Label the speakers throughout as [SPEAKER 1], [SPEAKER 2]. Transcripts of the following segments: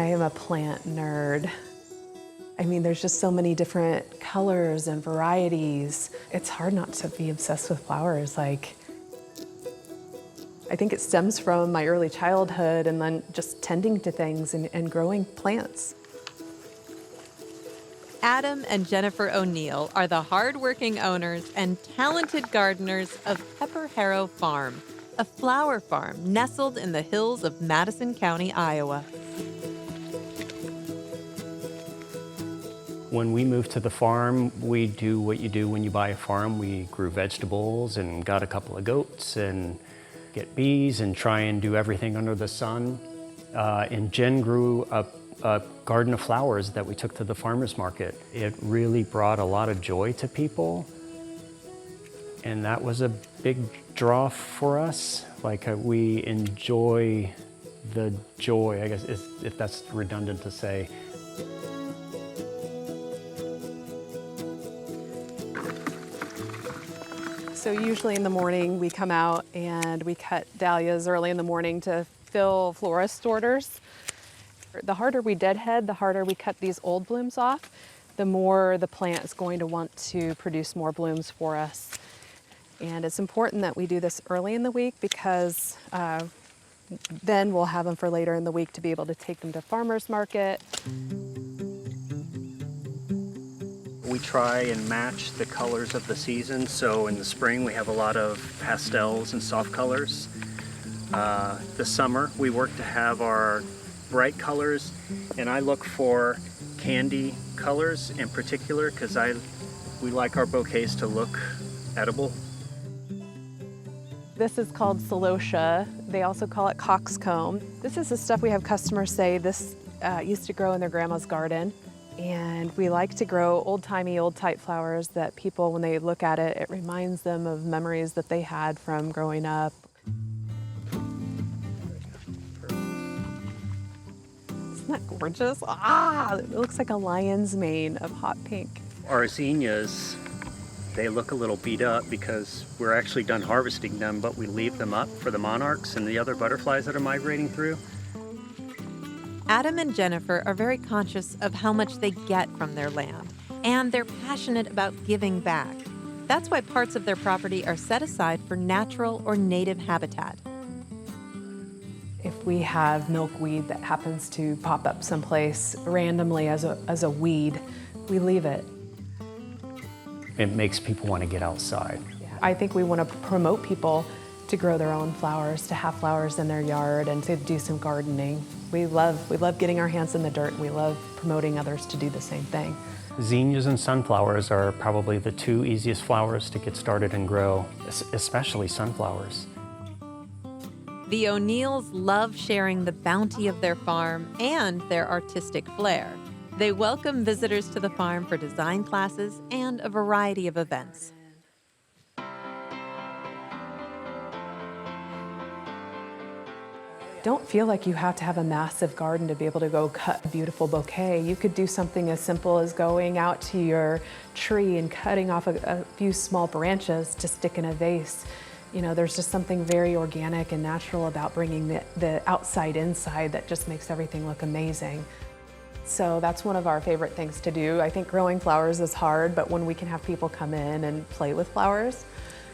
[SPEAKER 1] I am a plant nerd. I mean, there's just so many different colors and varieties. It's hard not to be obsessed with flowers. Like, I think it stems from my early childhood and then just tending to things and growing plants.
[SPEAKER 2] Adam and Jennifer O'Neill are the hardworking owners and talented gardeners of PepperHarrow Farm, a flower farm nestled in the hills of Madison County, Iowa.
[SPEAKER 3] When we moved to the farm, we do what you do when you buy a farm. We grew vegetables and got a couple of goats and get bees and try and do everything under the sun. And Jen grew a garden of flowers that we took to the farmer's market. It really brought a lot of joy to people. And that was a big draw for us. Like we enjoy the joy, I guess, if that's redundant to say.
[SPEAKER 1] So usually in the morning we come out and we cut dahlias early in the morning to fill florist orders. The harder we deadhead, the harder we cut these old blooms off, the more the plant is going to want to produce more blooms for us. And it's important that we do this early in the week because then we'll have them for later in the week to be able to take them to farmer's market.
[SPEAKER 3] We try and match the colors of the season. So in the spring, we have a lot of pastels and soft colors. The summer, we work to have our bright colors, and I look for candy colors in particular because we like our bouquets to look edible.
[SPEAKER 1] This is called celosia. They also call it coxcomb. This is the stuff we have customers say this used to grow in their grandma's garden. And we like to grow old-timey, old-type flowers that people, when they look at it, it reminds them of memories that they had from growing up. Isn't that gorgeous? Ah, it looks like a lion's mane of hot pink.
[SPEAKER 3] Our zinnias, they look a little beat up because we're actually done harvesting them, but we leave them up for the monarchs and the other butterflies that are migrating through.
[SPEAKER 2] Adam and Jennifer are very conscious of how much they get from their land, and they're passionate about giving back. That's why parts of their property are set aside for natural or native habitat.
[SPEAKER 1] If we have milkweed that happens to pop up someplace randomly as a weed, we leave it.
[SPEAKER 3] It makes people want to get outside.
[SPEAKER 1] I think we want to promote people to grow their own flowers, to have flowers in their yard, and to do some gardening. We love getting our hands in the dirt, and we love promoting others to do the same thing.
[SPEAKER 3] Zinnias and sunflowers are probably the two easiest flowers to get started and grow, especially sunflowers.
[SPEAKER 2] The O'Neills love sharing the bounty of their farm and their artistic flair. They welcome visitors to the farm for design classes and a variety of events.
[SPEAKER 1] Don't feel like you have to have a massive garden to be able to go cut a beautiful bouquet. You could do something as simple as going out to your tree and cutting off a few small branches to stick in a vase. You know, there's just something very organic and natural about bringing the outside inside that just makes everything look amazing. So that's one of our favorite things to do. I think growing flowers is hard, but when we can have people come in and play with flowers,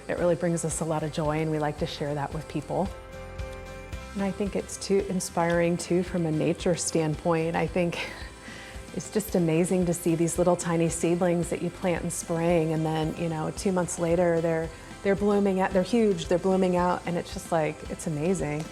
[SPEAKER 1] it really brings us a lot of joy, and we like to share that with people. And I think it's too inspiring too from a nature standpoint. I think it's just amazing to see these little tiny seedlings that you plant in spring, and then 2 months later they're blooming out. They're huge. They're blooming out, and it's just like, it's amazing.